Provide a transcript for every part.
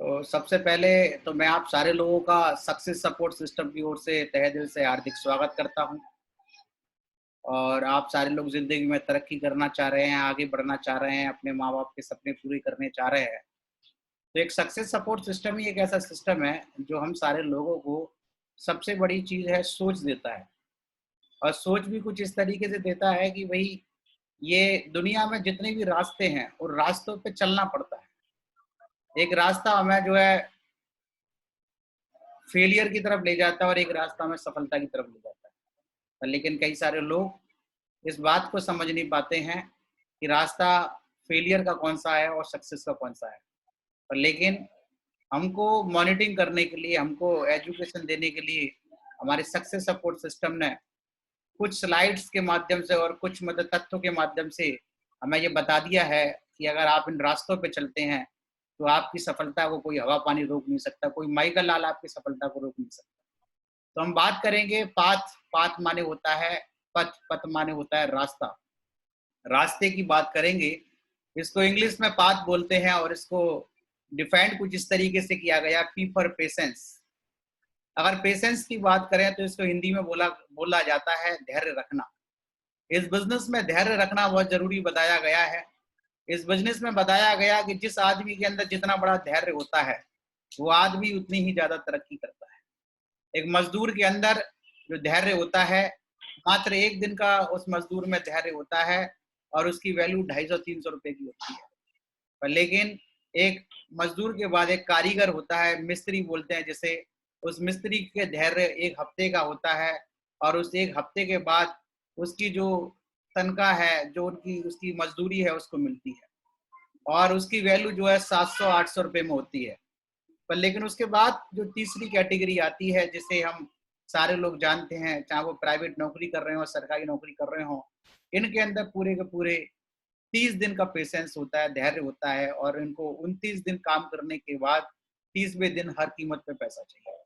तो सबसे पहले तो मैं आप सारे लोगों का सक्सेस सपोर्ट सिस्टम की ओर से तहे दिल से हार्दिक स्वागत करता हूं। और आप सारे लोग ज़िंदगी में तरक्की करना चाह रहे हैं, आगे बढ़ना चाह रहे हैं, अपने माँ-बाप के सपने पूरे करने चाह रहे हैं। तो एक सक्सेस सपोर्ट सिस्टम ही एक ऐसा सिस्टम है, जो हम सारे लोगों को सबसे बड़ी चीज़ है सोच देता है। और सोच भी कुछ इस तरीके से देता है कि भई ये दुनिया में जितने भी रास्ते हैं, उन रास्तों पे चलना पड़ता है। एक रास्ता हमें जो है फेलियर की तरफ ले जाता है और एक रास्ता हमें सफलता की तरफ ले जाता है। पर लेकिन कई सारे लोग इस बात को समझ नहीं पाते हैं कि रास्ता फेलियर का कौन-सा है और सक्सेस का कौन-सा है। पर लेकिन हमको मॉनिटरिंग करने के लिए, हमको एजुकेशन देने के लिए हमारे सक्सेस सपोर्ट सिस्टम ने कुछ स्लाइड्स के माध्यम से और कुछ मतलब तथ्यों के माध्यम से हमें ये बता दिया है कि अगर आप इन रास्तों पे चलते हैं, तो आपकी सफलता को कोई हवा-पानी रोक नहीं सकता, कोई माई का लाल आपकी सफलता को रोक नहीं सकता। तो हम बात करेंगे पाथ, पाथ माने होता है पथ, पथ माने होता है रास्ता। रास्ते की बात करेंगे, इसको इंग्लिश में पाथ बोलते हैं और इसको डिफाइंड कुछ इस तरीके से किया गया पी फॉर पेशेंस। अगर पेशेंस की बात करें तो इसको हिंदी में बोला बोला जाता है धैर्य रखना। इस बिज़नेस में धैर्य रखना बहुत ज़रूरी बताया गया है। इस बिज़नेस में बताया गया कि जिस आदमी के अंदर जितना बड़ा धैर्य होता है, वो आदमी उतनी ही ज़्यादा तरक्की करता है। एक मज़दूर के अंदर जो धैर्य होता है, मात्र 1 दिन का उस मज़दूर में धैर्य होता है और उसकी वैल्यू 250-300 रुपए की होती है। पर लेकिन एक मज़दूर के बाद एक कारीगर होता है, मिस्त्री बोलते हैं जिसे, उस मिस्त्री के धैर्य 1 हफ्ते का होता है और उस 1 हफ्ते के बाद उसकी जो तनख्वाह है, जो उनकी उसकी मज़दूरी है उसको मिलती है और उसकी वैल्यू जो है 700-800 रुपए में होती है। पर लेकिन उसके बाद जो तीसरी कैटेगरी आती है जिसे हम सारे लोग जानते हैं, चाहे वो प्राइवेट नौकरी कर रहे हों, सरकारी नौकरी कर रहे हों, इनके अंदर पूरे के पूरे 30 दिन का पेशेंस होता है, धैर्य होता है और इनको 29 दिन काम करने के बाद 30वें दिन हर कीमत पे पैसा चाहिए।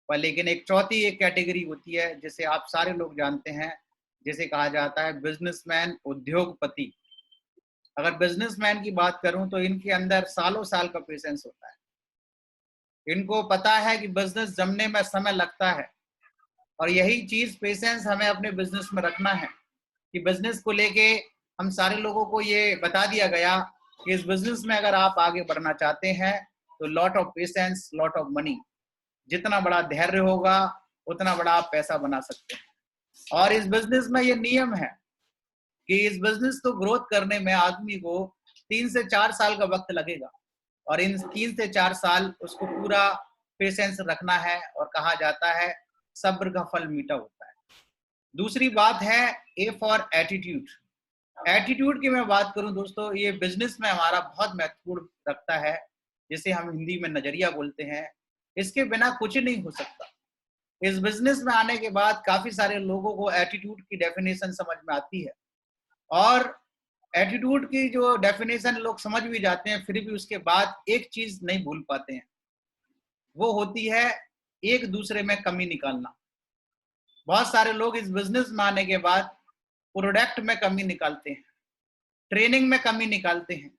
पर लेकिन एक चौथी एक कैटेगरी होती है जिसे आप सारे लोग जानते हैं, जिसे कहा जाता है बिज़नेसमैन, उद्योगपति। अगर बिज़नेसमैन की बात करूँ तो इनके अंदर सालों-साल का पेशेंस होता है। इनको पता है कि बिज़नेस जमने में समय लगता है और यही चीज़ पेशेंस हमें अपने बिज़नेस में रखना है कि बिज़नेस को लेके हम सारे लोगों को ये बता दिया गया कि इस बिज़नेस में अगर आप आगे बढ़ना चाहते हैं, तो lot of patience, lot of money. जितना बड़ा धैर्य होगा, उतना बड़ा आप पैसा बना सकते हैं। और इस बिज़नेस में ये नियम है कि इस बिज़नेस को ग्रोथ करने में आदमी को 3 से 4 साल का वक़्त लगेगा और इन 3 से 4 साल उसको पूरा पेशेंस रखना है और कहा जाता है सब्र का फल मीठा होता है। दूसरी बात है ए फॉर एटीट्यूड। एटीट्यूड की मैं बात करूं दोस्तों, ये बिज़नेस में हमारा बहुत महत्वपूर्ण रखता है, जिसे हम हिंदी में नज़रिया बोलते हैं। इसके बिना कुछ नहीं हो सकता। इस बिज़नेस में आने के बाद काफ़ी सारे लोगों को एटीट्यूड की डेफिनेशन समझ में आती है और एटीट्यूड की जो डेफिनेशन लोग समझ भी जाते हैं, फिर भी उसके बाद एक चीज़ नहीं भूल पाते हैं, वो होती है एक दूसरे में कमी निकालना। बहुत सारे लोग इस बिज़नेस में आने के बाद प्रोडक्ट में कमी निकालते हैं, ट्रेनिंग में कमी निकालते हैं,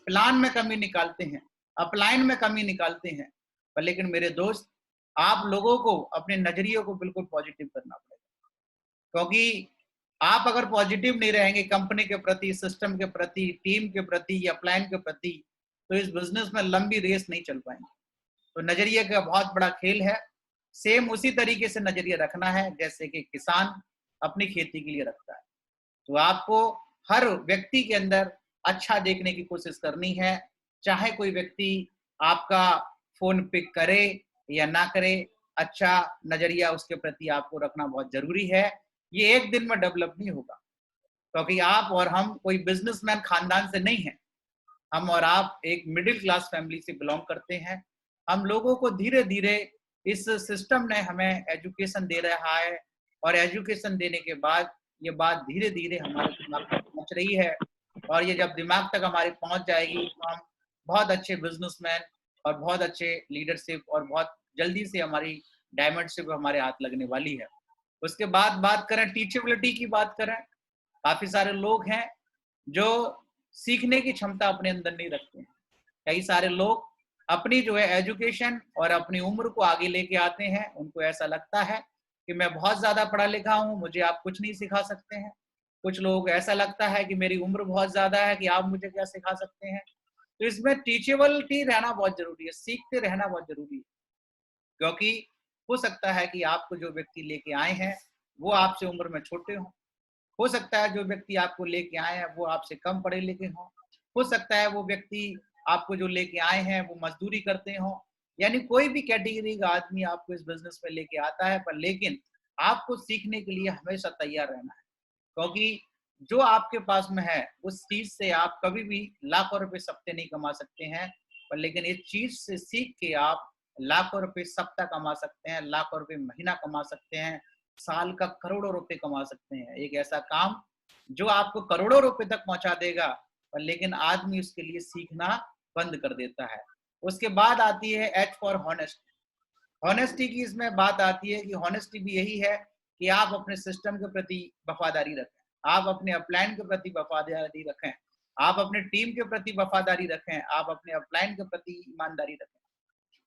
प्लान में कमी निकालते हैं, अपलाइन में कमी निकालते हैं। पर लेकिन मेरे दोस्त, आप लोगों को अपने नज़रिए को बिल्कुल पॉजिटिव करना पड़ेगा, क्योंकि आप अगर पॉजिटिव नहीं रहेंगे कंपनी के प्रति, सिस्टम के प्रति, टीम के प्रति या प्लान के प्रति, तो इस बिज़नेस में लंबी रेस नहीं चल पाएँगे। तो नज़रिए का बहुत बड़ा खेल है। सेम उसी तरीके से नज़रिया रखना है जैसे कि किसान अपनी खेती के लिए रखता है। तो आपको हर व्यक्ति के अंदर अच्छा देखने की कोशिश करनी है, चाहे कोई व्यक्ति आपका फ़ोन पिक करे या ना करे, अच्छा नज़रिया उसके प्रति आपको रखना बहुत ज़रूरी है। ये एक दिन में डेवलप नहीं होगा, क्योंकि आप और हम कोई बिज़नेसमैन खानदान से नहीं हैं। हम और आप एक मिडिल क्लास फैमिली से बिलॉन्ग करते हैं। हम लोगों को धीरे-धीरे इस सिस्टम ने हमें एजुकेशन दे रहा है और एजुकेशन देने के बाद ये बात धीरे-धीरे हमारे दिमाग तक पहुँच रही है और ये जब दिमाग तक हमारे पहुँच जाएगी तो हम बहुत अच्छे बिज़नेसमैन और बहुत अच्छे लीडरशिप और बहुत जल्दी से हमारी डायमंडशिप हमारे हाथ लगने वाली है। उसके बाद बात करें टीचेबिलिटी की बात करें, काफ़ी सारे लोग हैं जो सीखने की क्षमता अपने अंदर नहीं रखते हैं। कई सारे लोग अपनी जो है एजुकेशन और अपनी उम्र को आगे लेके आते हैं। उनको ऐसा लगता है कि मैं बहुत ज़्यादा पढ़ा लिखा हूँ, मुझे आप कुछ नहीं सिखा सकते हैं। कुछ लोग ऐसा लगता है कि मेरी उम्र बहुत ज़्यादा है कि आप मुझे क्या सिखा सकते हैं। तो इसमें टीचेबिलिटी रहना बहुत ज़रूरी है, सीखते रहना बहुत ज़रूरी है। क्योंकि हो सकता है कि आपको जो व्यक्ति लेके आए हैं, वो आपसे उम्र में छोटे हों। हो सकता है जो व्यक्ति आपको लेके आए हैं, वो आपसे कम पढ़े लिखे हों। हो सकता है वो व्यक्ति आपको जो लेके आए हैं, वो मज़दूरी करते हों। यानी कोई भी कैटेगरी का आदमी आपको इस बिज़नेस में लेके आता है, पर लेकिन आपको सीखने के लिए हमेशा तैयार रहना है। क्योंकि जो आपके पास में है, उस चीज़ से आप कभी भी लाखों रुपए सप्ते नहीं कमा सकते हैं, पर लेकिन इस चीज़ से सीख के आप लाखों रुपए सप्ताह कमा सकते हैं, लाखों रुपए महीना कमा सकते हैं, साल का करोड़ों रुपए कमा सकते हैं। एक ऐसा काम जो आपको करोड़ों रुपए तक पहुँचा देगा, पर लेकिन आदमी उसके लिए सीखना बंद कर देता है। उसके बाद आती है एच फॉर हॉनेस्ट। हॉनेस्टी की इसमें बात आती है कि हॉनेस्टी भी यही है कि आप अपने सिस्टम के प्रति वफादारी रखें, आप अपने अपलाइन के प्रति वफादारी रखें, आप अपने टीम के प्रति वफादारी रखें, आप अपने अपलाइन के प्रति ईमानदारी रखें।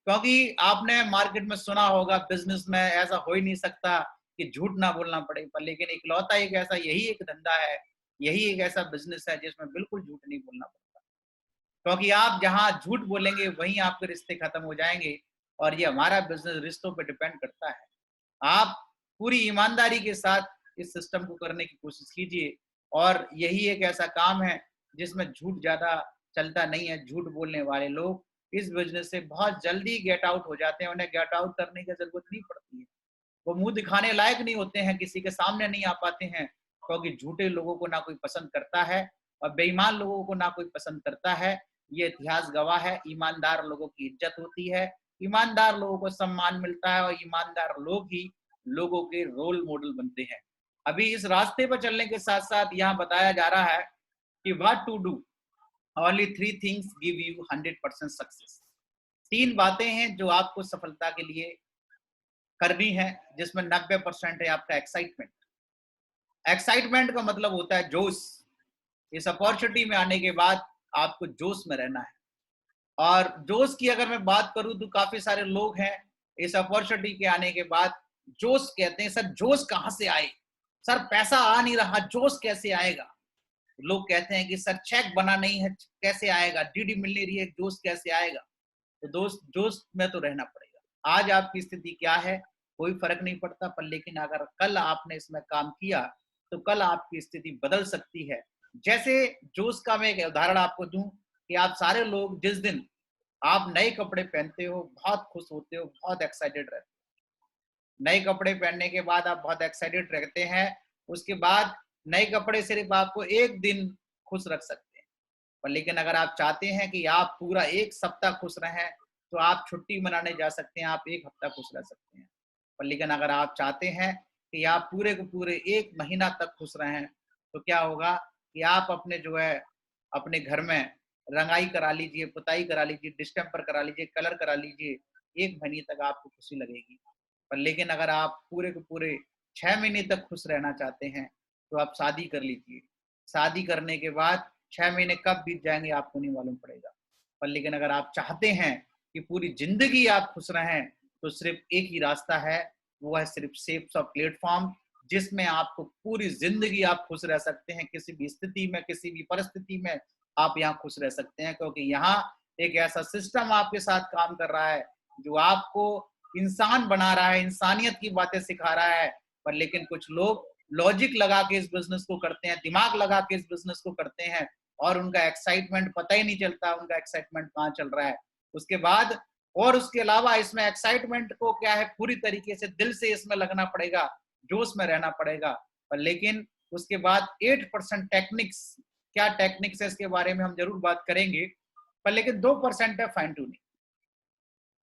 क्योंकि आपने मार्केट में सुना होगा बिजनेस में ऐसा हो ही नहीं सकता कि झूठ ना बोलना पड़े, पर लेकिन इकलौता एक ऐसा यही एक धंधा है, यही एक ऐसा बिजनेस है जिसमें बिल्कुल झूठ नहीं बोलना पड़ता। क्योंकि आप जहाँ झूठ बोलेंगे वहीं आपके रिश्ते खत्म हो जाएंगे, और ये हमारा बिजनेस रिश्तों पे डिपेंड करता है। आप पूरी ईमानदारी के साथ इस सिस्टम को करने की कोशिश कीजिए, और यही एक ऐसा काम है जिसमें झूठ ज़्यादा चलता नहीं है। झूठ बोलने वाले लोग इस बिज़नेस से बहुत जल्दी गेट आउट हो जाते हैं, उन्हें गेट आउट करने की ज़रूरत नहीं पड़ती है। वो मुँह दिखाने लायक नहीं होते हैं, किसी के सामने नहीं आ पाते हैं, क्योंकि झूठे लोगों को ना कोई पसंद करता है और बेईमान लोगों को ना कोई पसंद करता है। ये इतिहास गवाह है, ईमानदार लोगों की इज़्ज़त होती है, ईमानदार लोगों को सम्मान मिलता है और ईमानदार लोग ही लोगों के रोल मॉडल बनते हैं। अभी इस रास्ते पर चलने के साथ-साथ यहाँ बताया जा रहा है कि what to do, only 3 things give you 100% success. 3 बातें हैं जो आपको सफलता के लिए करनी है, जिसमें 90% है आपका एक्साइटमेंट। एक्साइटमेंट का मतलब होता है जोश। इस अपॉर्चुनिटी में आने के बाद आपको जोश में रहना है। और जोश की अगर मैं बात करूं तो काफी सारे लोग हैं इस अपॉर्चुनिटी के आने के बाद जोश कहते हैं, सर जोश कहां से आए, सर पैसा आ नहीं रहा, जोश कैसे आएगा। लोग कहते हैं कि सर चेक बना नहीं है, कैसे आएगा, डीडी मिल नहीं रही है, जोश कैसे आएगा। तो दोस्त जोश में तो रहना पड़ेगा। आज आपकी स्थिति क्या है कोई फर्क नहीं पड़ता, पर लेकिन अगर कल आपने इसमें काम किया तो कल आपकी स्थिति बदल सकती है। जैसे जोश का मैं एक उदाहरण आपको दूं कि आप सारे लोग जिस दिन आप नए कपड़े पहनते हो बहुत खुश होते हो, बहुत एक्साइटेड रहते हो। नए कपड़े पहनने के बाद आप बहुत एक्साइटेड रहते हैं। उसके बाद नए कपड़े सिर्फ आपको एक दिन खुश रख सकते हैं, पर लेकिन अगर आप चाहते हैं कि आप पूरा एक सप्ताह खुश रहें तो आप छुट्टी मनाने जा सकते हैं, आप एक हफ्ता खुश रह सकते हैं। पर लेकिन अगर आप चाहते हैं कि आप पूरे के पूरे एक महीना तक खुश रहें तो क्या होगा कि आप अपने जो है अपने घर में रंगाई करा लीजिए, पुताई करा लीजिए, डिस्टेम्पर करा लीजिए, कलर करा लीजिए, एक महीने तक आपको खुशी लगेगी। पर लेकिन अगर आप पूरे के पूरे 6 महीने तक खुश रहना चाहते हैं तो आप शादी कर लीजिए। शादी करने के बाद 6 महीने कब बीत जाएंगे आपको नहीं मालूम पड़ेगा। पर लेकिन अगर आप चाहते हैं कि पूरी जिंदगी आप खुश रहें तो सिर्फ एक ही रास्ता है, वो है सिर्फ सेफ्स ऑफ प्लेटफॉर्म, जिसमें आपको पूरी जिंदगी आप खुश रह सकते हैं। किसी भी स्थिति में, किसी भी परिस्थिति में आप यहाँ खुश रह सकते हैं, क्योंकि यहाँ एक ऐसा सिस्टम आपके साथ काम कर रहा है जो आपको इंसान बना रहा है, इंसानियत की बातें सिखा रहा है। पर लेकिन कुछ लोग लॉजिक लगा के इस बिजनेस को करते हैं, दिमाग लगा के इस बिजनेस को करते हैं, और उनका एक्साइटमेंट पता ही नहीं चलता उनका एक्साइटमेंट कहाँ चल रहा है। उसके बाद और उसके अलावा इसमें एक्साइटमेंट को क्या है पूरी तरीके से दिल से इसमें लगना पड़ेगा, जोश में रहना पड़ेगा। पर लेकिन उसके बाद 8% टेक्निक्स, क्या टेक्निक्स है इसके बारे में हम जरूर बात करेंगे। पर लेकिन 2% है फाइन ट्यूनिंग।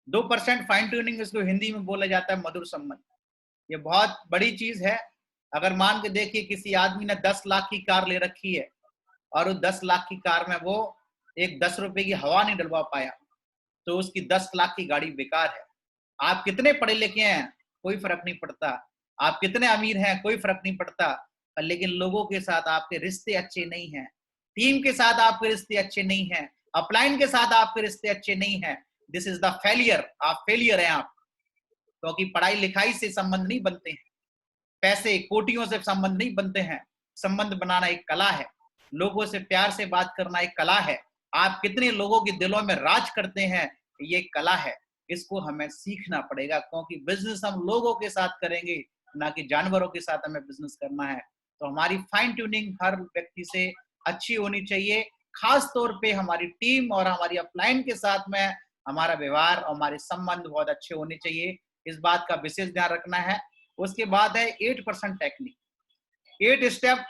2% फाइन ट्यूनिंग इसको हिंदी में बोला जाता है मधुर संबंध। ये बहुत बड़ी चीज है। अगर मान के देखिए किसी आदमी ने 10 लाख की कार ले रखी है और उस 10 लाख की कार में वो एक 10 रुपए की हवा नहीं डलवा पाया, तो उसकी 10 लाख की गाड़ी बेकार है। आप कितने पढ़े लिखे हैं कोई फर्क नहीं पड़ता, आप कितने अमीर हैं कोई फर्क नहीं पड़ता, पर लेकिन लोगों के साथ आपके रिश्ते अच्छे नहीं हैं, टीम के साथ आपके रिश्ते अच्छे नहीं हैं, अपलाइन के साथ आपके रिश्ते अच्छे नहीं हैं, दिस इज द फेलियर, आप फेलियर हैं आप, क्योंकि पढ़ाई लिखाई से संबंध नहीं बनते हैं, पैसे कोटियों से संबंध नहीं बनते हैं। संबंध बनाना एक कला है, लोगों से प्यार से बात करना एक कला है, आप कितने लोगों के दिलों में राज करते हैं ये एक कला है। इसको हमें सीखना पड़ेगा, क्योंकि बिजनेस हम लोगों के साथ करेंगे, ना कि जानवरों के साथ हमें बिजनेस करना है। तो हमारी फाइन ट्यूनिंग हर व्यक्ति से अच्छी होनी चाहिए, खास तौर पे हमारी टीम और हमारी अपलाइन के साथ में हमारा व्यवहार और हमारे संबंध बहुत अच्छे होने चाहिए। इस बात का विशेष ध्यान रखना है। उसके बाद है 8% टेक्निक, 8 स्टेप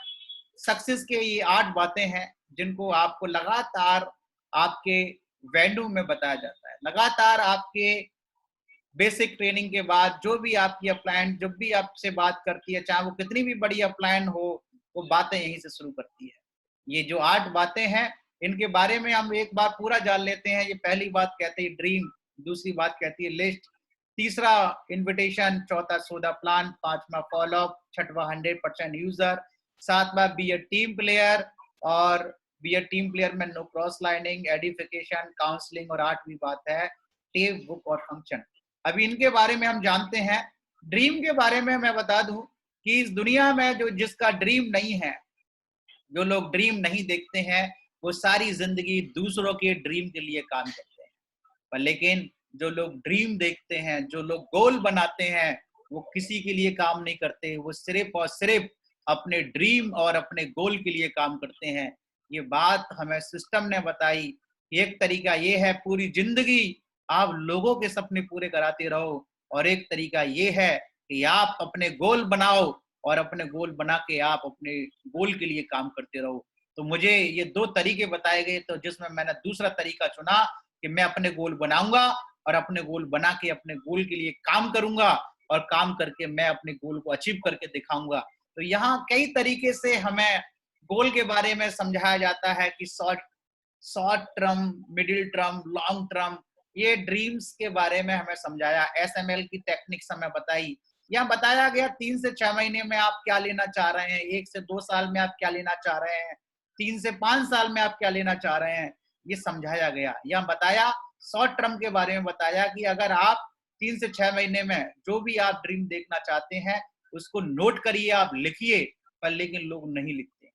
सक्सेस के। ये 8 बातें हैं जिनको आपको लगातार आपके वेन्यू में बताया जाता है। लगातार आपके बेसिक ट्रेनिंग के बाद जो भी आपकी अपलाइन जब भी आपसे बात करती है, चाहे वो कितनी भी बड़ी अपलाइन हो, वो बातें यहीं से शुरू करती है। ये जो 8 बातें हैं, इनके बारे में हम एक बार पूरा जान लेते हैं। ये पहली बात कहती है ड्रीम, दूसरी बात कहती है लिस्ट, तीसरा इन्विटेशन, चौथा सौदा प्लान, पांचवा फॉलोअप, छठवा 100% यूजर, सातवां बी अ टीम प्लेयर, और बी अ टीम प्लेयर में no cross lining, edification, counselling, और आठवीं बात है टेप बुक और फंक्शन। अभी इनके बारे में हम जानते हैं। ड्रीम के बारे में मैं बता दूं कि इस दुनिया में जो जिसका ड्रीम नहीं है, जो लोग ड्रीम नहीं देखते हैं, वो सारी जिंदगी दूसरों के ड्रीम के लिए काम करते हैं। पर लेकिन जो लोग ड्रीम देखते हैं, जो लोग गोल बनाते हैं, वो किसी के लिए काम नहीं करते, वो सिर्फ और सिर्फ अपने ड्रीम और अपने गोल के लिए काम करते हैं। ये बात हमें सिस्टम ने बताई। एक तरीका ये है पूरी जिंदगी आप लोगों के सपने पूरे कराते रहो, और एक तरीका ये है कि आप अपने गोल बनाओ और अपने गोल बना के आप अपने गोल के लिए काम करते रहो। तो मुझे ये 2 तरीके बताए गए, तो जिसमें मैंने दूसरा तरीका चुना कि मैं अपने गोल बनाऊंगा और अपने गोल बना के अपने गोल के लिए काम करूंगा, और काम करके मैं अपने गोल को अचीव करके दिखाऊंगा। तो यहाँ कई तरीके से हमें गोल के बारे में समझाया जाता है कि short short term, middle term, long term, ये ड्रीम्स के बारे में हमें समझाया। एसएमएल की टेक्निक्स हमें बताई। यहाँ बताया गया 3 से 6 महीने में आप क्या लेना चाह रहे हैं, 1 से 2 साल में आप क्या लेना चाह रहे हैं, 3 से 5 साल में आप क्या लेना चाह रहे हैं, ये समझाया गया। यहाँ बताया शॉर्ट टर्म के बारे में बताया कि अगर आप 3 से 6 महीने में जो भी आप ड्रीम देखना चाहते हैं उसको नोट करिए, आप लिखिए। पर लेकिन लोग नहीं लिखते,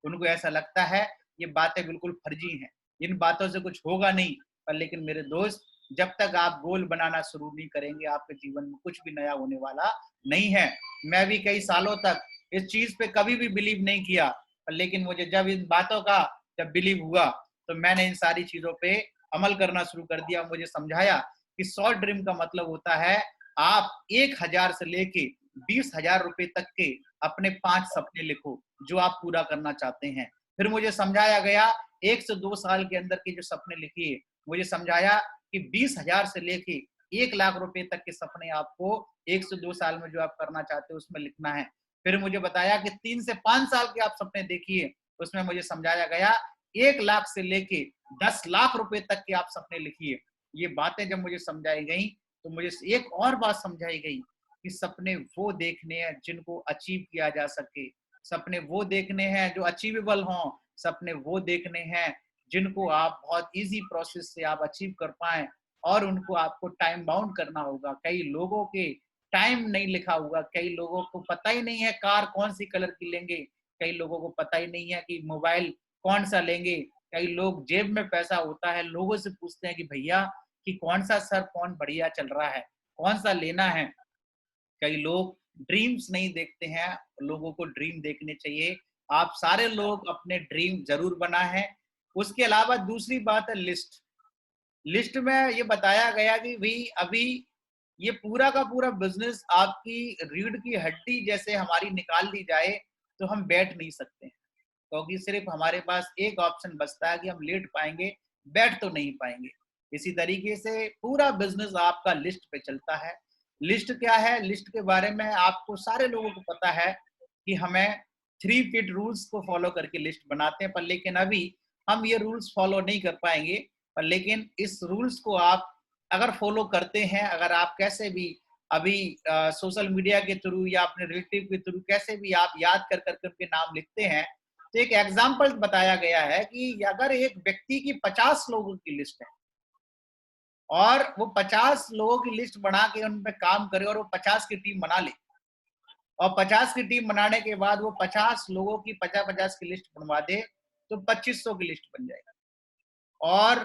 उनको ऐसा लगता है ये बातें बिल्कुल फर्जी हैं, इन बातों से कुछ होगा नहीं। पर लेकिन मेरे दोस्त, जब तक आप गोल बनाना शुरू नहीं करेंगे, आपके जीवन में कुछ भी नया होने वाला नहीं है। मैं भी कई सालों तक इस चीज पे कभी भी बिलीव नहीं किया, पर लेकिन मुझे जब इन बातों का जब बिलीव हुआ, तो मैंने इन सारी चीजों पे अमल करना शुरू कर दिया। मुझे समझाया कि शॉर्ट ड्रीम का मतलब होता है आप 1,000 से लेके 20,000 रुपए तक के अपने 5 सपने लिखो जो आप पूरा करना चाहते हैं। फिर मुझे समझाया गया 1 से 2 साल के अंदर के जो सपने लिखिए। मुझे समझाया कि 20,000 से लेके 1,00,000 रुपए तक के सपने आपको 1 से 2 साल में जो आप करना चाहते हो उसमें लिखना है। फिर मुझे बताया कि 3 से 5 साल के आप सपने देखिए, उसमें मुझे समझाया गया 1,00,000 से लेके 10,00,000 रुपए तक के आप सपने लिखिए। ये बातें जब मुझे समझाई गई, तो मुझे एक और बात समझाई गई कि सपने वो देखने हैं जिनको अचीव किया जा सके, सपने वो देखने हैं जो अचीवेबल हों, सपने वो देखने हैं जिनको आप बहुत ईजी प्रोसेस से आप अचीव कर पाएं, और उनको आपको टाइम बाउंड करना होगा। कई लोगों के टाइम नहीं लिखा हुआ, कई लोगों को पता ही नहीं है कार कौन सी कलर की लेंगे, कई लोगों को पता ही नहीं है कि मोबाइल कौन सा लेंगे, कई लोग जेब में पैसा होता है लोगों से पूछते हैं कि भैया कि कौन सा सर फोन बढ़िया चल रहा है, कौन सा लेना है। कई लोग ड्रीम्स नहीं देखते हैं, लोगों को ड्रीम देखने चाहिए। आप सारे लोग अपने ड्रीम जरूर बनाए हैं। उसके अलावा दूसरी बात है लिस्ट। लिस्ट में ये बताया गया कि भाई अभी ये पूरा का पूरा बिजनेस आपकी रीढ़ की हड्डी जैसे हमारी निकाल दी जाए तो हम बैठ नहीं सकते हैं, क्योंकि सिर्फ हमारे पास एक ऑप्शन बचता है कि हम लेट पाएंगे, बैठ तो नहीं पाएंगे। इसी तरीके से पूरा बिजनेस आपका लिस्ट पे चलता है। लिस्ट क्या है? लिस्ट के बारे में आपको सारे लोगों को पता है कि हमें 3 फीट रूल्स को फॉलो करके लिस्ट बनाते हैं, पर लेकिन अभी हम ये रूल्स फॉलो नहीं कर पाएंगे। पर लेकिन इस रूल्स को आप अगर फॉलो करते हैं, अगर आप कैसे भी अभी सोशल मीडिया के थ्रू या अपने रिलेटिव के थ्रू कैसे भी आप याद कर करके उनके नाम लिखते हैं, तो एक एग्जाम्पल बताया गया है कि अगर एक व्यक्ति की 50 लोगों की लिस्ट है, और वो 50 लोगों की लिस्ट बना के उन पे काम करे और वो 50 की टीम बना ले, और 50 की टीम बनाने के बाद वो 50 लोगों की 50-50 की लिस्ट बनवा दे, तो 2500 की लिस्ट बन जाएगी। और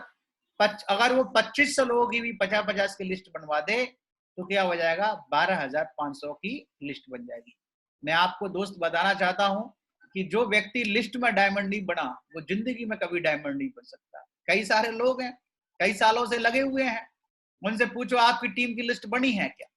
अगर वो 2500 लोगों की भी 50-50 की लिस्ट बनवा दे, तो क्या हो जाएगा, 12,500 की लिस्ट बन जाएगी। मैं आपको दोस्त बताना चाहता हूं कि जो व्यक्ति लिस्ट में डायमंड नहीं बना, वो जिंदगी में कभी डायमंड नहीं बन सकता। कई सारे लोग हैं, कई सालों से लगे हुए हैं, उनसे पूछो आपकी टीम की लिस्ट बनी है क्या,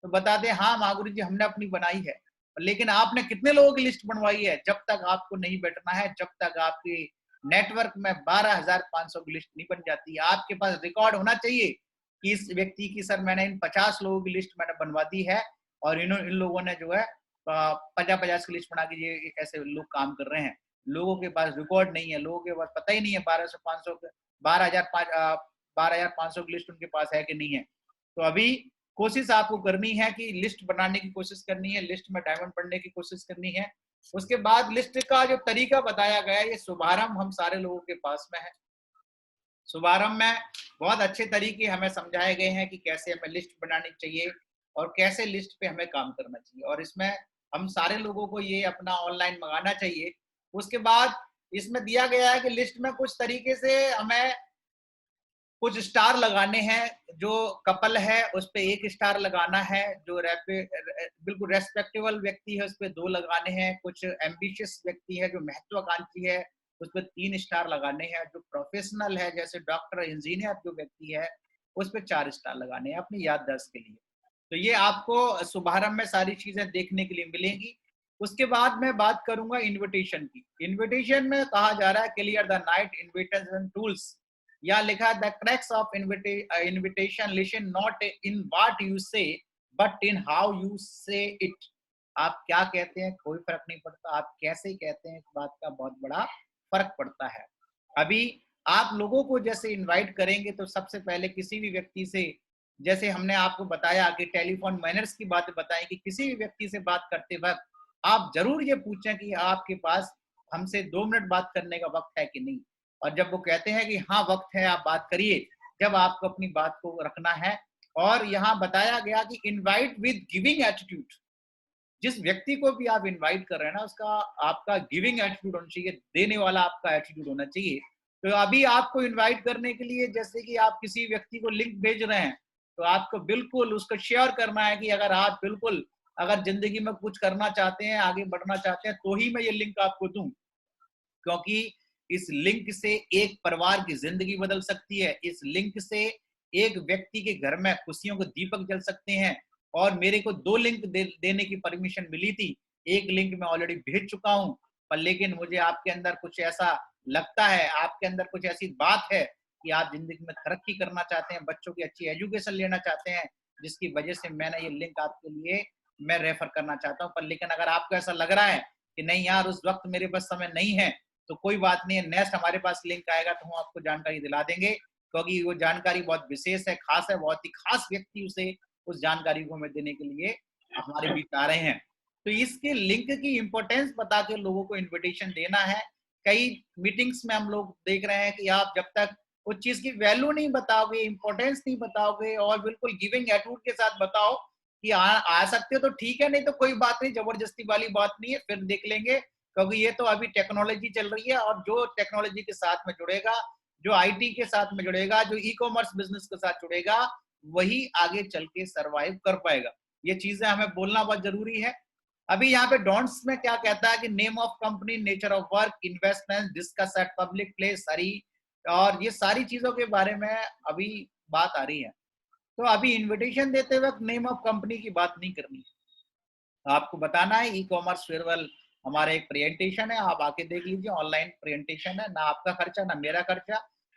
तो बताते हैं हाँ महागुरु जी हमने अपनी बनाई है। लेकिन आपने कितने लोगों की लिस्ट बनवाई है? जब तक आपको नहीं बैठना है, जब तक आपकी नेटवर्क में 12,500 की लिस्ट नहीं बन जाती, आपके पास रिकॉर्ड होना चाहिए कि इस व्यक्ति की सर मैंने इन 50 लोगों की लिस्ट मैंने बनवा दी है, और इन लोगों ने जो है 50-50 की लिस्ट बना के ये ऐसे लोग काम कर रहे हैं। लोगों के पास रिकॉर्ड नहीं है, लोगों के पास पता ही नहीं है 12,500 की लिस्ट उनके पास है कि नहीं है। तो अभी कोशिश आपको करनी है कि लिस्ट बनाने की कोशिश करनी है, लिस्ट में डायमंड बनने की कोशिश करनी है। उसके बाद लिस्ट का जो तरीका बताया गया है, ये शुभारंभ हम सारे लोगों के पास में है। शुभारंभ में बहुत अच्छे तरीके हमें समझाए गए हैं कि कैसे हमें लिस्ट बनानी चाहिए और कैसे लिस्ट पे हमें काम करना चाहिए, और इसमें हम सारे लोगों को ये अपना ऑनलाइन मंगाना चाहिए। उसके बाद इसमें दिया गया है कि लिस्ट में कुछ तरीके से हमें कुछ स्टार लगाने हैं, जो कपल है उस पे 1 स्टार लगाना है, जो बिल्कुल रेस्पेक्टेबल व्यक्ति है उस पे 2 लगाने हैं, कुछ एम्बिशियस व्यक्ति है जो महत्वाकांक्षी है उस पे 3 स्टार लगाने हैं, जो प्रोफेशनल है जैसे डॉक्टर इंजीनियर जो व्यक्ति है उस पे 4 स्टार लगाने हैं अपनी याददाश्त के लिए। तो ये आपको शुभारंभ में सारी चीजें देखने के लिए मिलेंगी। उसके बाद मैं बात करूंगा इन्विटेशन की। इन्विटेशन में कहा जा रहा है clear the night invitation tools, या लिखा the cracks of invitation listen not in what you से बट इन हाउ यू से इट। आप क्या कहते हैं कोई फर्क नहीं पड़ता, आप कैसे कहते हैं इस बात का बहुत बड़ा फर्क पड़ता है। अभी आप लोगों को जैसे इनवाइट करेंगे तो सबसे पहले किसी भी व्यक्ति से, जैसे हमने आपको बताया कि टेलीफोन मैनर्स की बात बताई कि किसी भी व्यक्ति से बात करते वक्त आप जरूर ये पूछें कि आपके पास हमसे 2 मिनट बात करने का वक्त है कि नहीं। और जब वो कहते हैं कि हाँ वक्त है आप बात करिए, जब आपको अपनी बात को रखना है। और यहाँ बताया गया कि इनवाइट विद गिविंग एटीट्यूड, जिस व्यक्ति को भी आप इनवाइट कर रहे हैं ना उसका आपका गिविंग एटीट्यूड होना चाहिए, देने वाला आपका एटीट्यूड होना चाहिए। तो अभी आपको इनवाइट करने के लिए जैसे कि आप किसी व्यक्ति को लिंक भेज रहे हैं, तो आपको बिल्कुल उसको शेयर करना है कि अगर आप बिल्कुल अगर जिंदगी में कुछ करना चाहते हैं, आगे बढ़ना चाहते हैं, तो ही मैं ये लिंक आपको दूं, क्योंकि इस लिंक से एक परिवार की जिंदगी बदल सकती है। इस लिंक से एक व्यक्ति के घर में खुशियों के दीपक जल सकते हैं। और मेरे को 2 लिंक देने की परमिशन मिली थी, एक लिंक मैं ऑलरेडी भेज चुका हूं, पर लेकिन मुझे आपके अंदर कुछ ऐसा लगता है, आपके अंदर कुछ ऐसी बात है कि आप जिंदगी में तरक्की करना चाहते हैं, बच्चों की अच्छी एजुकेशन लेना चाहते हैं, जिसकी वजह से मैंने ये लिंक आपके लिए मैं रेफर करना चाहता हूं। पर लेकिन अगर आपको ऐसा लग रहा है कि नहीं यार उस वक्त मेरे पास समय नहीं है, तो कोई बात नहीं है, नेक्स्ट हमारे पास लिंक आएगा तो हम आपको जानकारी दिला देंगे, क्योंकि वो जानकारी बहुत विशेष है, खास है, बहुत ही खास व्यक्ति उसे उस जानकारी को हमें देने के लिए हमारे बीच आ रहे हैं। तो इसके लिंक की इंपॉर्टेंस बता के लोगों को इनविटेशन देना है। कई मीटिंग्स में हम लोग देख रहे हैं कि आप जब तक उस चीज की वैल्यू नहीं बताओगे, इंपॉर्टेंस नहीं बताओगे और बिल्कुल गिविंग एटीट्यूड के साथ बताओ कि आ सकते हो तो ठीक है, नहीं तो कोई बात नहीं, जबरदस्ती वाली बात नहीं है, फिर देख लेंगे, क्योंकि ये तो अभी टेक्नोलॉजी चल रही है। और जो टेक्नोलॉजी के साथ में जुड़ेगा, जो आईटी के साथ में जुड़ेगा, जो ई कॉमर्स बिजनेस के साथ जुड़ेगा, वही आगे चल के सर्वाइव कर पाएगा। ये चीजें हमें बोलना बहुत जरूरी है। अभी यहाँ पे डोंट्स में क्या कहता है कि name of company, nature of work, investment, discuss eight public place, सारी और ये सारी चीजों के बारे में अभी बात आ रही है। तो अभी इनविटेशन देते वक्त नेम ऑफ कंपनी की बात नहीं करनी है, आपको बताना है ई कॉमर्स फेयरवेल हमारा एक प्रेजेंटेशन है, आप आके देख लीजिए, ऑनलाइन प्रेजेंटेशन है, ना आपका खर्चा ना मेरा खर्चा,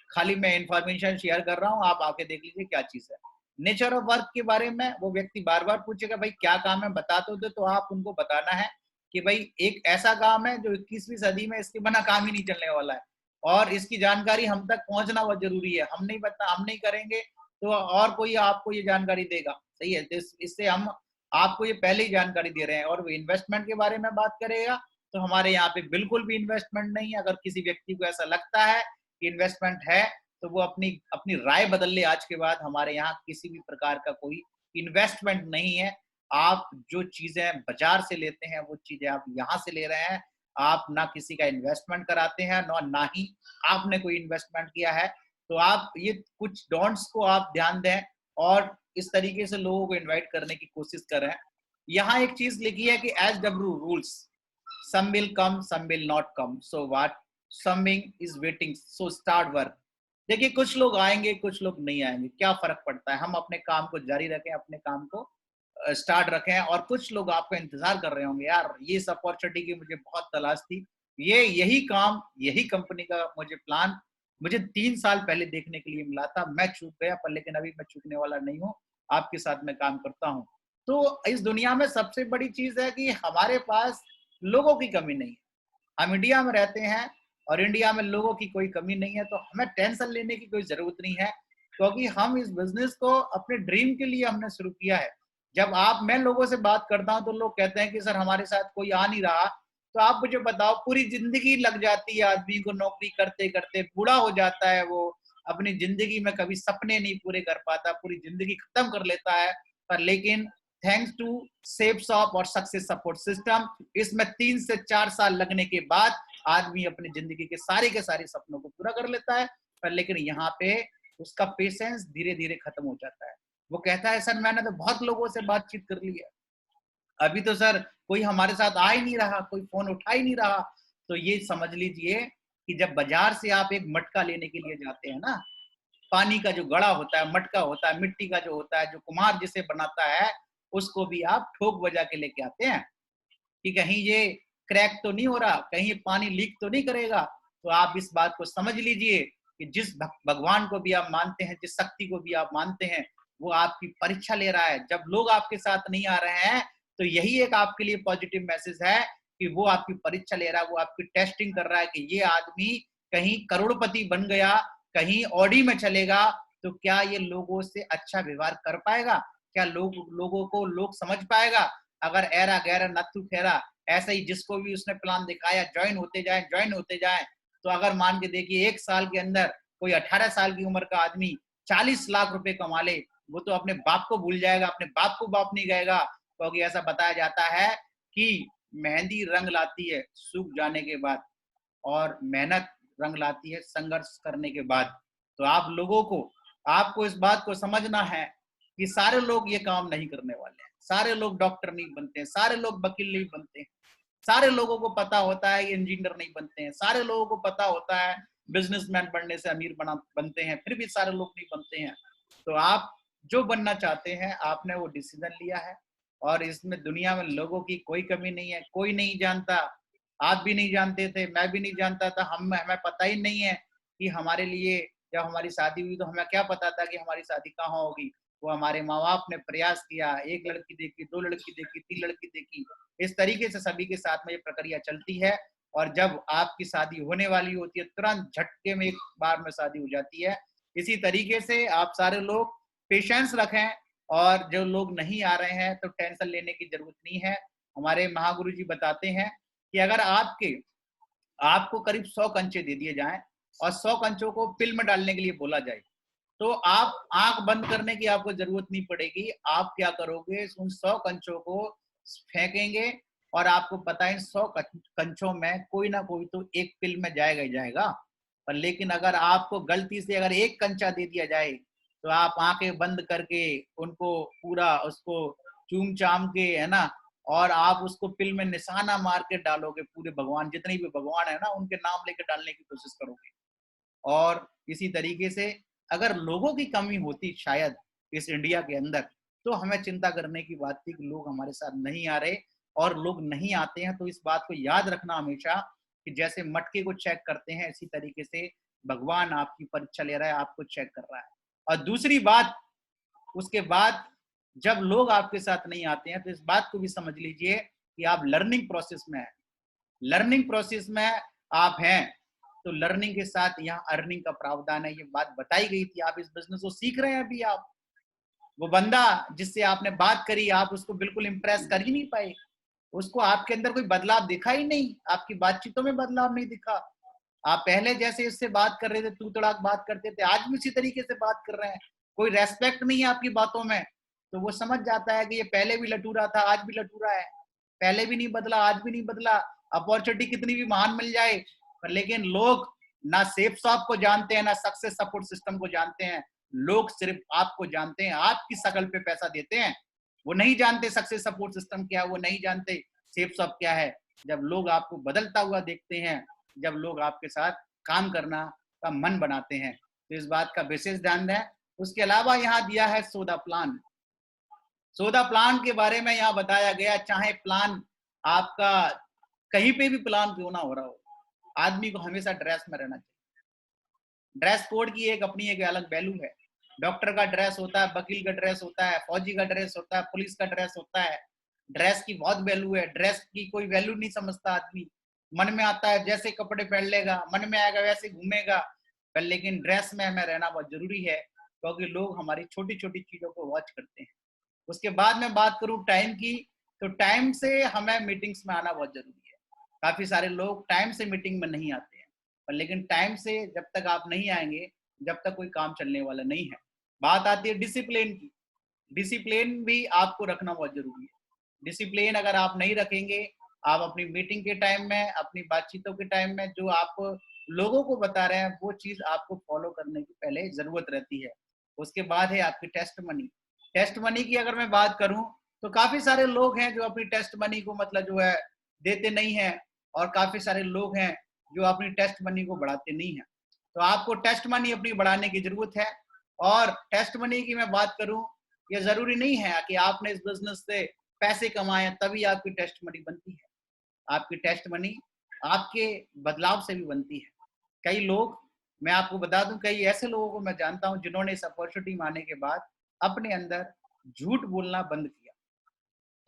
खाली मैं इंफॉर्मेशन शेयर कर रहा हूँ, आप आके देख लीजिए क्या चीज है। नेचर ऑफ वर्क के बारे में वो व्यक्ति बार बार पूछेगा भाई क्या काम है बता तो आप उनको बताना है कि भाई एक ऐसा काम है जो 21वीं सदी में इसके बिना काम ही नहीं चलने वाला है, और इसकी जानकारी हम तक पहुंचना बहुत जरूरी है। हम नहीं करेंगे तो और कोई आपको ये जानकारी देगा, सही है। इससे हम आपको ये पहले ही जानकारी दे रहे हैं। और वो इन्वेस्टमेंट के बारे में बात करेगा तो हमारे यहाँ पे बिल्कुल भी इन्वेस्टमेंट नहीं है। अगर किसी व्यक्ति को ऐसा लगता है कि इन्वेस्टमेंट है तो वो अपनी अपनी राय बदल ले आज के बाद। हमारे यहाँ किसी भी प्रकार का कोई इन्वेस्टमेंट नहीं है। आप जो चीजें बाजार से लेते हैं वो चीजें आप यहाँ से ले रहे हैं। आप ना किसी का इन्वेस्टमेंट कराते हैं, ना ही आपने कोई इन्वेस्टमेंट किया है। तो आप ये कुछ डोंट्स को आप ध्यान दें और इस तरीके से लोगों को इनवाइट करने की कोशिश करें। यहाँ एक चीज लिखी है कि S W rules, some will come, some will not come, so what, some is waiting, so start work। देखिए कुछ लोग आएंगे, कुछ लोग नहीं आएंगे, क्या फर्क पड़ता है। हम अपने काम को जारी रखें, अपने काम को स्टार्ट रखें। और कुछ लोग आपका इंतजार कर रहे होंगे, यार ये इस अपॉर्चुनिटी की मुझे बहुत तलाश थी, ये यही काम, यही कंपनी का मुझे प्लान मुझे 3 साल पहले देखने के लिए मिला था, मैं चूक गया, पर लेकिन अभी मैं चूकने वाला नहीं हूँ, आपके साथ मैं काम करता हूँ। तो इस दुनिया में सबसे बड़ी चीज है कि हमारे पास लोगों की कमी नहीं है। हम इंडिया में रहते हैं और इंडिया में लोगों की कोई कमी नहीं है, तो हमें टेंशन लेने की कोई जरूरत नहीं है, क्योंकि हम इस बिजनेस को अपने ड्रीम के लिए हमने शुरू किया है। जब मैं लोगों से बात करता हूं तो लोग कहते हैं कि सर हमारे साथ कोई आ नहीं रहा। तो आप मुझे बताओ, पूरी जिंदगी लग जाती है आदमी को नौकरी करते करते, बूढ़ा हो जाता है वो, अपनी जिंदगी में कभी सपने नहीं पूरे कर पाता, पूरी जिंदगी खत्म कर लेता है। पर लेकिन थैंक्स टू सेफ शॉप और सक्सेस सपोर्ट सिस्टम, इसमें 3 से 4 साल लगने के बाद आदमी अपनी जिंदगी के सारे सपनों को पूरा कर लेता है। पर लेकिन यहाँ पे उसका पेशेंस धीरे धीरे खत्म हो जाता है। वो कहता है सर मैंने तो बहुत लोगों से बातचीत कर ली है, अभी तो सर कोई हमारे साथ आ ही नहीं रहा, कोई फोन उठा ही नहीं रहा। तो ये समझ लीजिए कि जब बाजार से आप एक मटका लेने के लिए जाते हैं ना, पानी का जो घड़ा होता है, मटका होता है, मिट्टी का जो होता है, जो कुम्हार जिसे बनाता है, उसको भी आप ठोक बजा के लेके आते हैं कि कहीं ये क्रैक तो नहीं हो रहा, कहीं पानी लीक तो नहीं करेगा। तो आप इस बात को समझ लीजिए कि जिस भगवान को भी आप मानते हैं, जिस शक्ति को भी आप मानते हैं, वो आपकी परीक्षा ले रहा है। जब लोग आपके साथ नहीं आ रहे हैं तो यही एक आपके लिए पॉजिटिव मैसेज है कि वो आपकी परीक्षा ले रहा है, वो आपकी टेस्टिंग कर रहा है कि ये आदमी कहीं करोड़पति बन गया, कहीं ऑडी में चलेगा, तो क्या ये लोगों से अच्छा व्यवहार कर पाएगा, क्या लोगों को लोग समझ पाएगा। अगर ऐरा गैरा नत्थु खेरा, ऐसा ही जिसको भी उसने प्लान दिखाया ज्वाइन होते जाए। तो अगर मान के देखिए 1 साल के अंदर कोई 18 साल की उम्र का आदमी 40 लाख रुपए कमा ले, वो तो अपने बाप को भूल जाएगा, अपने बाप को बाप नहीं कहेगा। क्योंकि ऐसा बताया जाता है कि मेहंदी रंग लाती है सूख जाने के बाद, और मेहनत रंग लाती है संघर्ष करने के बाद। तो आप लोगों को, आपको इस बात को समझना है कि सारे लोग ये काम नहीं करने वाले हैं, सारे लोग डॉक्टर नहीं बनते हैं, सारे लोग वकील नहीं बनते हैं, सारे लोगों को पता होता है इंजीनियर नहीं बनते हैं, सारे लोगों को पता होता है बिजनेसमैन बनने से अमीर बनते हैं, फिर भी सारे लोग नहीं बनते हैं। तो आप जो बनना चाहते हैं, आपने वो डिसीजन लिया है, और इसमें दुनिया में लोगों की कोई कमी नहीं है, कोई नहीं जानता। आप भी नहीं जानते थे, मैं भी नहीं जानता था, हमें पता ही नहीं है कि हमारे लिए जब हमारी शादी हुई तो हमें क्या पता था कि हमारी शादी कहाँ होगी। वो हमारे माँ बाप ने प्रयास किया, 1 लड़की देखी, 2 लड़की देखी, 3 लड़की देखी, इस तरीके से सभी के साथ में ये प्रक्रिया चलती है। और जब आपकी शादी होने वाली होती है, तुरंत झटके में एक बार में शादी हो जाती है। इसी तरीके से आप सारे लोग पेशेंस रखें, और जो लोग नहीं आ रहे हैं तो टेंशन लेने की जरूरत नहीं है। हमारे महागुरु जी बताते हैं कि अगर आपको करीब 100 कंचे दे दिए जाएं और 100 कंचों को पिल में डालने के लिए बोला जाए, तो आप आंख बंद करने की आपको जरूरत नहीं पड़ेगी। आप क्या करोगे, उन 100 कंचों को फेंकेंगे, और आपको पता है 100 कंचों में कोई ना कोई तो एक पिल में जाएगा ही जाएगा। पर लेकिन अगर आपको गलती से अगर एक कंचा दे दिया जाए, तो आप आंखें बंद करके उनको पूरा उसको चूम चाम के, है ना, और आप उसको पिल में निशाना मार के डालोगे, पूरे भगवान जितने भी भगवान है ना उनके नाम लेके डालने की कोशिश करोगे। और इसी तरीके से अगर लोगों की कमी होती शायद इस इंडिया के अंदर, तो हमें चिंता करने की बात थी कि लोग हमारे साथ नहीं आ रहे, और लोग नहीं आते हैं। तो इस बात को याद रखना हमेशा कि जैसे मटके को चेक करते हैं, इसी तरीके से भगवान आपकी परीक्षा ले रहा है, आपको चेक कर रहा है। और दूसरी बात, उसके बाद जब लोग आपके साथ नहीं आते हैं, तो इस बात को भी समझ लीजिए कि आप लर्निंग प्रोसेस में है, लर्निंग प्रोसेस में आप हैं। तो लर्निंग के साथ यहाँ अर्निंग का प्रावधान है, ये बात बताई गई थी। आप इस बिजनेस को सीख रहे हैं अभी। आप वो बंदा जिससे आपने बात करी, आप उसको बिल्कुल इंप्रेस कर ही नहीं पाए, उसको आपके अंदर कोई बदलाव दिखा ही नहीं, आपकी बातचीतों में बदलाव नहीं दिखा। आप पहले जैसे इससे बात कर रहे थे, तू तड़ाक बात करते थे, आज भी उसी तरीके से बात कर रहे हैं, कोई रेस्पेक्ट नहीं है आपकी बातों में, तो वो समझ जाता है कि ये पहले भी लटूरा था, आज भी लटूरा है, पहले भी नहीं बदला, आज भी नहीं बदला। अपॉर्चुनिटी कितनी भी महान मिल जाए, पर लेकिन लोग ना सेफ शॉप को जानते हैं, ना सक्सेस सपोर्ट सिस्टम को जानते हैं। लोग सिर्फ आपको जानते हैं, आपकी शकल पे पैसा देते हैं। वो नहीं जानते सक्सेस सपोर्ट सिस्टम क्या है, वो नहीं जानते सेफ शॉप क्या है। जब लोग आपको बदलता हुआ देखते हैं, जब लोग आपके साथ काम करना का मन बनाते हैं, तो इस बात का विशेष ध्यान दें। उसके अलावा यहाँ दिया है सोदा प्लान। सोदा प्लान के बारे में यहाँ बताया गया, चाहे प्लान आपका कहीं पे भी प्लान क्यों ना हो रहा हो, आदमी को हमेशा ड्रेस में रहना चाहिए। ड्रेस कोड की एक अपनी एक अलग वैल्यू है। डॉक्टर का ड्रेस होता है, वकील का ड्रेस होता है, फौजी का ड्रेस होता है, पुलिस का ड्रेस होता है। ड्रेस की बहुत वैल्यू है, ड्रेस की कोई वैल्यू नहीं समझता आदमी। मन में आता है जैसे कपड़े पहन लेगा, मन में आएगा वैसे घूमेगा, पर लेकिन ड्रेस में हमें रहना बहुत जरूरी है, क्योंकि लोग हमारी छोटी छोटी चीजों को वॉच करते हैं। उसके बाद मैं बात करूं टाइम की, तो टाइम से हमें मीटिंग्स में आना बहुत जरूरी है। काफी सारे लोग टाइम से मीटिंग में नहीं आते हैं, पर लेकिन टाइम से जब तक आप नहीं आएंगे, जब तक कोई काम चलने वाला नहीं है। बात आती है डिसिप्लिन की। डिसिप्लिन भी आपको रखना बहुत जरूरी है। डिसिप्लिन अगर आप नहीं रखेंगे, आप अपनी मीटिंग के टाइम में, अपनी बातचीतों के टाइम में जो आप लोगों को बता रहे हैं, वो चीज आपको फॉलो करने की पहले जरूरत रहती है। उसके बाद है आपकी टेस्ट मनी। टेस्ट मनी की अगर मैं बात करूं, तो काफी सारे लोग हैं जो अपनी टेस्ट मनी को मतलब जो है देते नहीं है, और काफी सारे लोग हैं जो अपनी टेस्ट मनी को बढ़ाते नहीं है। तो आपको टेस्ट मनी अपनी बढ़ाने की जरूरत है। और टेस्ट मनी की मैं बात करूं, ये जरूरी नहीं है कि आपने इस बिजनेस से पैसे कमाए तभी आपकी टेस्ट मनी बनती है। आपकी टेस्ट मनी आपके बदलाव से भी बनती है। कई लोग, मैं आपको बता दूं, कई ऐसे लोगों को मैं जानता हूं जिन्होंने इस अपॉर्चुनिटी में आने के बाद अपने अंदर झूठ बोलना बंद किया।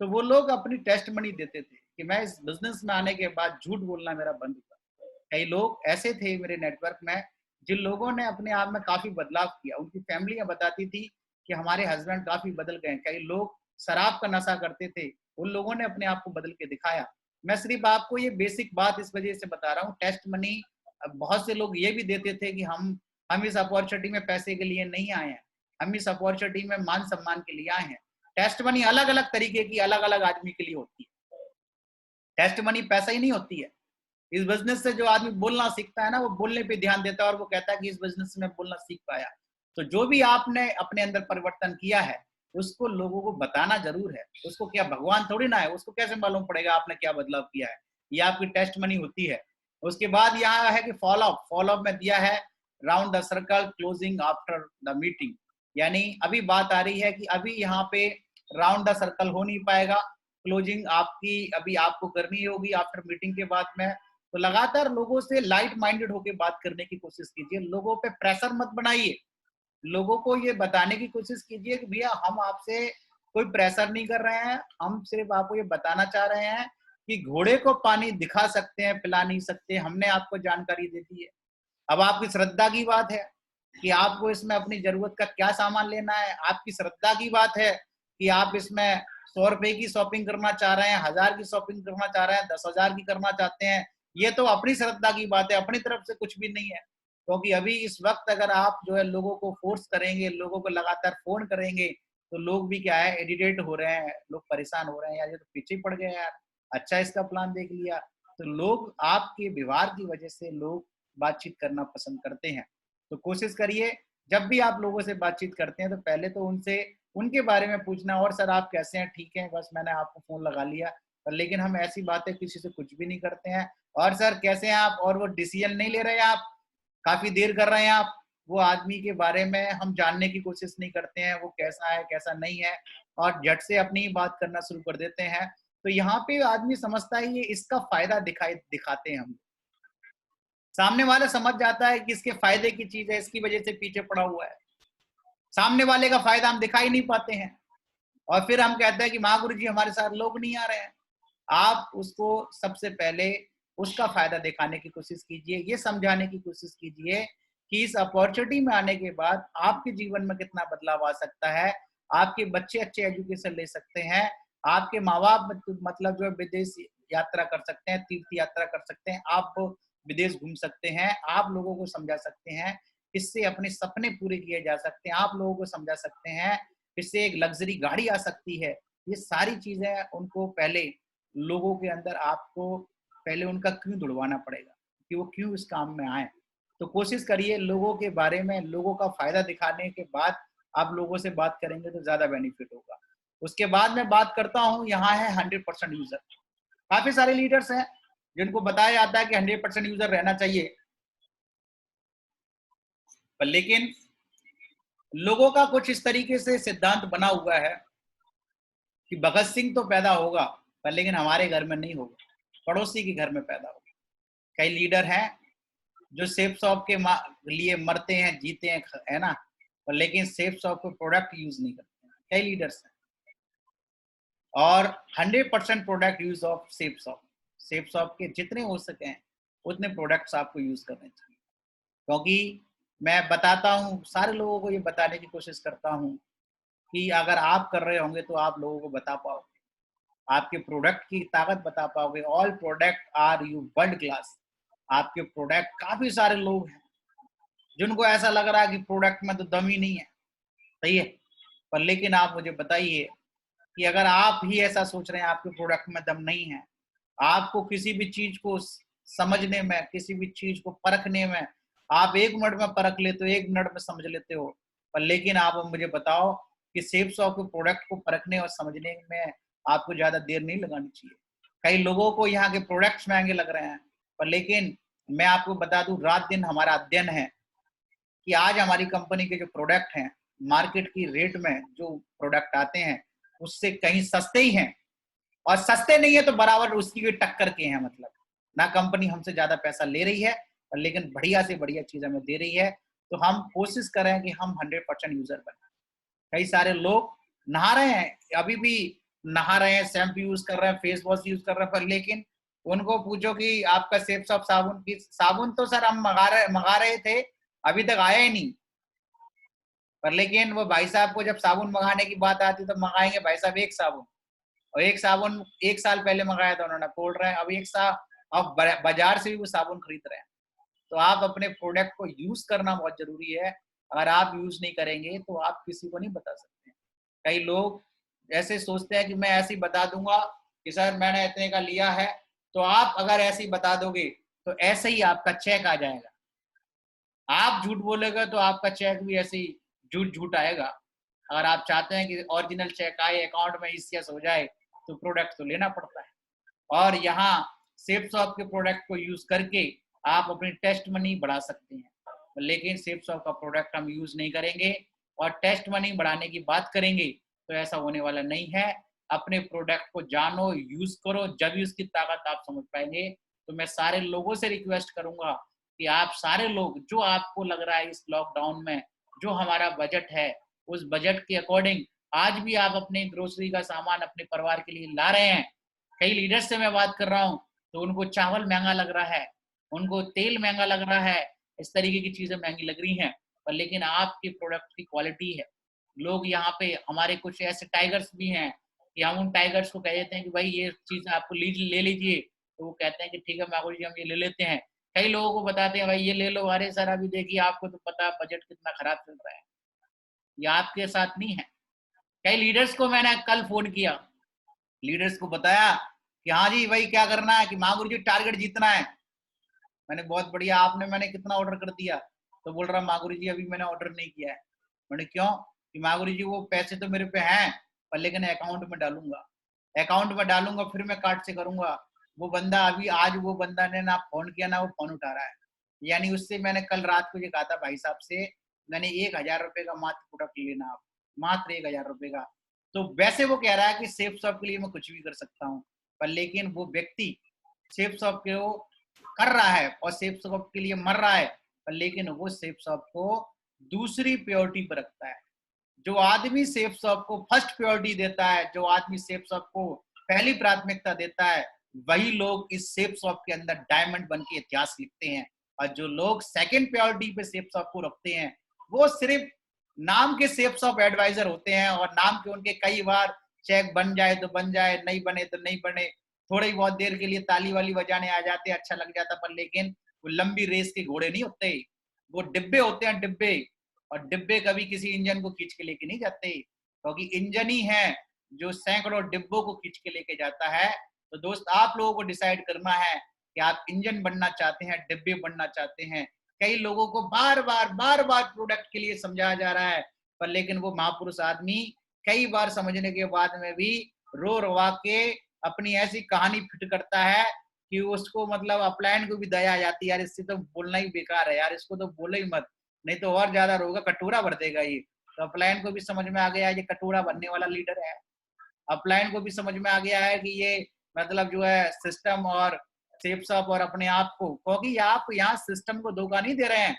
तो वो लोग अपनी टेस्ट मनी देते थे कि मैं इस बिजनेस में आने के बाद झूठ बोलना मेरा बंद हुआ। कई लोग ऐसे थे मेरे नेटवर्क में जिन लोगों ने अपने आप में काफी बदलाव किया। उनकी फैमिलियां बताती थी कि हमारे हस्बैंड काफी बदल गए। कई लोग शराब का नशा करते थे, उन लोगों ने अपने आप को बदल के दिखाया। मैं सिर्फ आपको ये बेसिक बात इस वजह से बता रहा हूँ। टेस्ट मनी बहुत से लोग ये भी देते थे कि हम इस अपॉर्चुनिटी में पैसे के लिए नहीं आए हैं, हम इस अपॉर्चुनिटी में मान सम्मान के लिए आए हैं। टेस्ट मनी अलग अलग तरीके की अलग अलग आदमी के लिए होती है। टेस्ट मनी पैसा ही नहीं होती है। इस बिजनेस से जो आदमी बोलना सीखता है ना, वो बोलने पे ध्यान देता है, और वो कहता है कि इस बिजनेस में बोलना सीख पाया। तो जो भी आपने अपने अंदर परिवर्तन किया है, उसको लोगों को बताना जरूर है। उसको क्या भगवान थोड़ी ना है, उसको कैसे मालूम पड़ेगा आपने क्या बदलाव किया है। ये आपकी टेस्ट मनी होती है। उसके बाद यहाँ है कि फॉलोअप। फॉलोअप में दिया है round the circle, closing after the meeting. यानी अभी बात आ रही है कि अभी यहाँ पे राउंड द सर्कल हो नहीं पाएगा, क्लोजिंग आपकी अभी आपको करनी होगी आफ्टर मीटिंग के बाद में। तो लगातार लोगों से लाइट माइंडेड होकर बात करने की कोशिश कीजिए। लोगों पे प्रेशर मत बनाइए। लोगों को ये बताने की कोशिश कीजिए कि भैया हम आपसे कोई प्रेशर नहीं कर रहे हैं, हम सिर्फ आपको ये बताना चाह रहे हैं कि घोड़े को पानी दिखा सकते हैं, पिला नहीं सकते। हमने आपको जानकारी दे दी है। अब आपकी श्रद्धा की बात है कि आपको इसमें अपनी जरूरत का क्या सामान लेना है। आपकी श्रद्धा की बात है कि आप इसमें 100 रुपए की शॉपिंग करना चाह रहे हैं, 1000 की शॉपिंग करना चाह रहे हैं, 10,000 की करना चाहते हैं। ये तो अपनी श्रद्धा की बात है, अपनी तरफ से कुछ भी नहीं है। क्योंकि अभी इस वक्त अगर आप जो है लोगों को फोर्स करेंगे, लोगों को लगातार फोन करेंगे, तो लोग भी क्या है इरिटेट हो रहे हैं, लोग परेशान हो रहे हैं, यार ये तो पीछे पड़ गए यार, अच्छा इसका प्लान देख लिया। तो लोग आपके व्यवहार की वजह से लोग बातचीत करना पसंद करते हैं। तो कोशिश करिए जब भी आप लोगों से बातचीत करते हैं, तो पहले तो उनसे उनके बारे में पूछना, और सर आप कैसे हैं, ठीक है, बस मैंने आपको फोन लगा लिया। पर लेकिन हम ऐसी बातें किसी से कुछ भी नहीं करते हैं। और सर कैसे हैं आप, और वो डिसीजन नहीं ले रहे हैं आप, काफी देर कर रहे हैं आप, वो आदमी के बारे में हम जानने की कोशिश नहीं करते हैं, वो कैसा है कैसा नहीं है, और झट से अपनी ही बात करना शुरू कर देते हैं। तो यहाँ पे आदमी समझता है ये इसका फायदा दिखाते हैं हम। सामने वाला समझ जाता है कि इसके फायदे की चीज है, इसकी वजह से पीछे पड़ा हुआ है। सामने वाले का फायदा हम दिखा ही नहीं पाते हैं, और फिर हम कहते हैं कि महागुरु जी हमारे साथ लोग नहीं आ रहे हैं। आप उसको सबसे पहले उसका फायदा दिखाने की कोशिश कीजिए, ये समझाने की कोशिश कीजिए कि इस अपॉर्चुनिटी में आने के बाद आपके जीवन में कितना बदलाव आ सकता है। आपके बच्चे अच्छे एजुकेशन ले सकते हैं, आपके माँ बाप मतलब जो विदेश यात्रा कर सकते हैं, तीर्थ यात्रा कर सकते हैं, आप विदेश घूम सकते हैं, आप लोगों को समझा सकते हैं, इससे अपने सपने पूरे किए जा सकते हैं, आप लोगों को समझा सकते हैं, इससे एक लग्ज़री गाड़ी आ सकती है। ये सारी चीज़ें उनको पहले लोगों के अंदर आपको पहले उनका क्यों दृढ़वाना पड़ेगा, कि वो क्यों इस काम में आएँ। तो कोशिश करिए लोगों के बारे में, लोगों का फ़ायदा दिखाने के बाद आप लोगों से बात करेंगे तो ज़्यादा बेनिफिट होगा। उसके बाद मैं बात करता हूँ, यहाँ है 100% यूज़र। काफ़ी सारे लीडर्स हैं, जिनको बताया जाता है कि 100% यूज़र रहना चाहिए। पर लेकिन लोगों का कुछ इस तरीके से सिद्धांत बना हुआ है कि भगत सिंह तो पैदा होगा, पर लेकिन हमारे घर में नहीं होगा, पड़ोसी के घर में पैदा होगा। कई लीडर हैं जो सेफ शॉप के लिए मरते हैं, जीते हैं, है ना? पर लेकिन सेफ शॉप के प्रोडक्ट यूज़ नहीं करते हैं, कई लीडर्स हैं। और 100% product use of safe shop. Safe shop के जितने हो सकें, उतने प्रोडक्ट्स आपको यूज़ करने चाहिए। क्योंकि मैं बताता हूँ, सारे लोगों को ये बताने की कोशिश करता हूँ कि अगर आप कर रहे होंगे तो आप लोगों को बता पाओगे। आपके प्रोडक्ट की ताकत बता पाओगे। All product are you world class. आपके प्रोडक्ट काफ़ी सारे लोग हैं, जिनको ऐसा लग रहा है कि प्रोडक्ट में तो दम ही नहीं है, सही है? पर लेकिन आप मुझे बताइए कि अगर आप ही ऐसा सोच रहे हैं आपके प्रोडक्ट में दम नहीं है, आपको किसी भी चीज़ को समझने में, किसी भी चीज़ को परखने में, आप 1 मिनट में परख लेते हो, 1 मिनट में समझ लेते हो। पर लेकिन आप अब मुझे बताओ कि सेफ शॉप के प्रोडक्ट को परखने और समझने में आपको ज़्यादा देर नहीं लगानी चाहिए। कई लोगों को यहाँ के प्रोडक्ट्स महँगे लग रहे हैं, पर लेकिन मैं आपको बता दूँ, रात-दिन हमारा अध्ययन है कि आज हमारी कंपनी के जो प्रोडक्ट हैं, मार्केट की रेट में जो प्रोडक्ट आते हैं, उससे कहीं सस्ते ही हैं। और सस्ते नहीं है तो बराबर उसकी भी टक्कर के हैं, मतलब ना कंपनी हमसे ज्यादा पैसा ले रही है, पर लेकिन बढ़िया से बढ़िया चीज हमें दे रही है। तो हम कोशिश करें कि हम 100% यूजर बने। कई सारे लोग नहा रहे हैं, अभी भी नहा रहे हैं, शैम्पू यूज कर रहे हैं, फेस वॉश यूज कर रहे हैं, पर लेकिन उनको पूछो कि आपका सेफ शॉप साबुन की, साबुन तो सर हम मंगा रहे थे, अभी तक आया ही नहीं। पर लेकिन वो भाई साहब को जब साबुन मंगाने की बात आती है तो मंगाएंगे भाई साहब एक साबुन, और एक साबुन 1 साल पहले मंगाया था उन्होंने, बोल रहे हैं अब 1 साल, अब बाजार से भी वो साबुन खरीद रहे हैं। तो आप अपने प्रोडक्ट को यूज करना बहुत जरूरी है। अगर आप यूज नहीं करेंगे तो आप किसी को नहीं बता सकते। कई लोग ऐसे सोचते हैं कि मैं ऐसे ही बता दूंगा कि सर मैंने इतने का लिया है, तो आप अगर ऐसे ही बता दोगे तो ऐसे ही आपका चेक आ जाएगा। आप झूठ बोलेगा तो आपका चेक भी ऐसे ही झूठ झूठ आएगा। अगर आप चाहते हैं कि ओरिजिनल चेक आए, अकाउंट में ईसीएस हो जाए, तो प्रोडक्ट तो लेना पड़ता है। और यहाँ सेफ शॉप के प्रोडक्ट को यूज करके आप अपनी टेस्ट मनी बढ़ा सकते हैं। लेकिन सेफ शॉप का प्रोडक्ट हम यूज नहीं करेंगे और टेस्ट मनी बढ़ाने की बात करेंगे तो ऐसा होने वाला नहीं है। अपने प्रोडक्ट को जानो, यूज करो, जब उसकी ताकत आप समझ पाएंगे। तो मैं सारे लोगों से रिक्वेस्ट करूंगा कि आप सारे लोग, जो आपको लग रहा है इस लॉकडाउन में जो हमारा बजट है, उस बजट के अकॉर्डिंग आज भी आप अपने ग्रोसरी का सामान अपने परिवार के लिए ला रहे हैं। कई लीडर्स से मैं बात कर रहा हूँ तो उनको चावल महंगा लग रहा है, उनको तेल महंगा लग रहा है, इस तरीके की चीजें महंगी लग रही हैं। पर लेकिन आपके प्रोडक्ट की क्वालिटी है। लोग यहाँ पे, हमारे कुछ ऐसे टाइगर्स भी हैं कि हम उन टाइगर्स को कह देते हैं कि भाई ये चीज आपको ले लीजिए, तो वो कहते हैं कि ठीक है मागुर जी हम ये ले लेते हैं। कई लोगों को बताते हैं भाई ये ले लो, अरे सर अभी देखिए आपको तो पता है बजट कितना खराब चल रहा है। ये आपके साथ नहीं है। कई लीडर्स को मैंने कल फोन किया, लीडर्स को बताया कि हाँ जी भाई क्या करना है, कि माँ गुरु जी टारगेट जीतना है। मैंने बहुत बढ़िया, आपने मैंने कितना ऑर्डर कर दिया, तो बोल रहा माँ गुरु जी अभी मैंने ऑर्डर नहीं किया है। मैंने क्यों, कि माँ गुरु जी वो पैसे तो मेरे पे हैं, पर लेकिन अकाउंट में डालूंगा, अकाउंट में डालूंगा फिर मैं कार्ड से करूंगा। वो बंदा अभी, आज वो बंदा ने ना फोन किया ना वो फोन उठा रहा है। यानी उससे मैंने कल रात को ये कहा था भाई साहब से, मैंने 1000 रुपए का मात्र प्रोडक्ट लेना, आप मात्र 1000 रुपए का। तो वैसे वो कह रहा है कि सेफ शॉप के लिए मैं कुछ भी कर सकता हूँ, पर लेकिन वो व्यक्ति सेफ शॉप के वो कर रहा है और सेफ शॉप के लिए मर रहा है, पर लेकिन वो सेफ शॉप को दूसरी प्रायोरिटी पर रखता है। जो आदमी सेफ शॉप को फर्स्ट प्रायोरिटी देता है, जो आदमी सेफ शॉप को पहली प्राथमिकता देता है, वही लोग इस सेफ शॉप के अंदर डायमंड बन के इतिहास लिखते हैं। और जो लोग सेकंड प्रायोरिटी पे सेफ शॉप को रखते हैं, वो सिर्फ नाम के सेफ शॉप एडवाइजर होते हैं, और नाम के उनके कई बार चेक बन जाए तो बन जाए, नहीं बने तो नहीं बने, थोड़ी बहुत देर के लिए ताली वाली बजाने आ जाते, अच्छा लग जाता, पर लेकिन वो लंबी रेस के घोड़े नहीं होते, वो डिब्बे होते हैं, डिब्बे। और डिब्बे कभी किसी इंजन को खींच के लेके नहीं जाते, क्योंकि इंजन ही है जो सैकड़ों डिब्बों को खींच के लेके जाता है। तो दोस्त, आप लोगों को डिसाइड करना है कि आप इंजन बनना चाहते हैं, डिब्बे बनना चाहते हैं। कई लोगों को बार बार प्रोडक्ट के लिए समझाया जा रहा है, पर लेकिन वो महापुरुष आदमी कई बार समझने के बाद में भी रो रवा के अपनी ऐसी कहानी फिट करता है कि उसको मतलब अपलायन को भी दया आ जाती है, यार इससे तो बोलना ही बेकार है, यार इसको तो बोलो ही मत, नहीं तो और ज्यादा रोगा, कटोरा भर देगा ये। तो अपलायन को भी समझ में आ गया ये कटोरा भरने वाला लीडर है। अपलायन को भी समझ में आ गया है कि ये मतलब जो है सिस्टम और सेफ और अपने आप को, क्योंकि आप यहाँ सिस्टम को धोखा नहीं दे रहे हैं,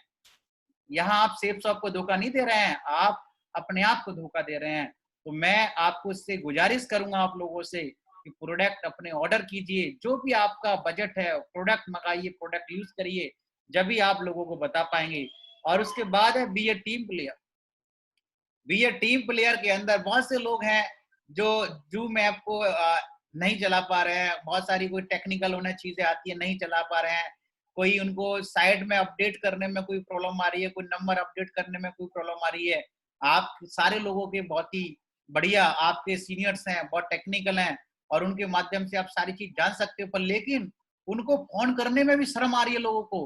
यहाँ आप सेफ शॉप को धोखा नहीं दे रहे हैं, आप अपने आप को धोखा दे रहे हैं। तो मैं आपको इससे गुजारिश करूंगा आप लोगों से कि प्रोडक्ट अपने ऑर्डर कीजिए, जो भी आपका बजट है प्रोडक्ट मंगाइए, प्रोडक्ट यूज करिए, जब भी आप लोगों को बता पाएंगे। और उसके बाद है बी ए टीम प्लेयर। बी ए टीम प्लेयर के अंदर बहुत से लोग हैं जो जूम ऐप को नहीं चला पा रहे हैं, बहुत सारी कोई टेक्निकल उन्हें चीजें आती है नहीं चला पा रहे हैं, कोई उनको साइट में अपडेट करने में कोई प्रॉब्लम आ रही है, कोई नंबर अपडेट करने में कोई प्रॉब्लम आ रही है। आप सारे लोगों के बहुत ही बढ़िया आपके सीनियर्स हैं, बहुत टेक्निकल हैं, और उनके माध्यम से आप सारी चीज जान सकते हो, पर लेकिन उनको फोन करने में भी शर्म आ रही है लोगों को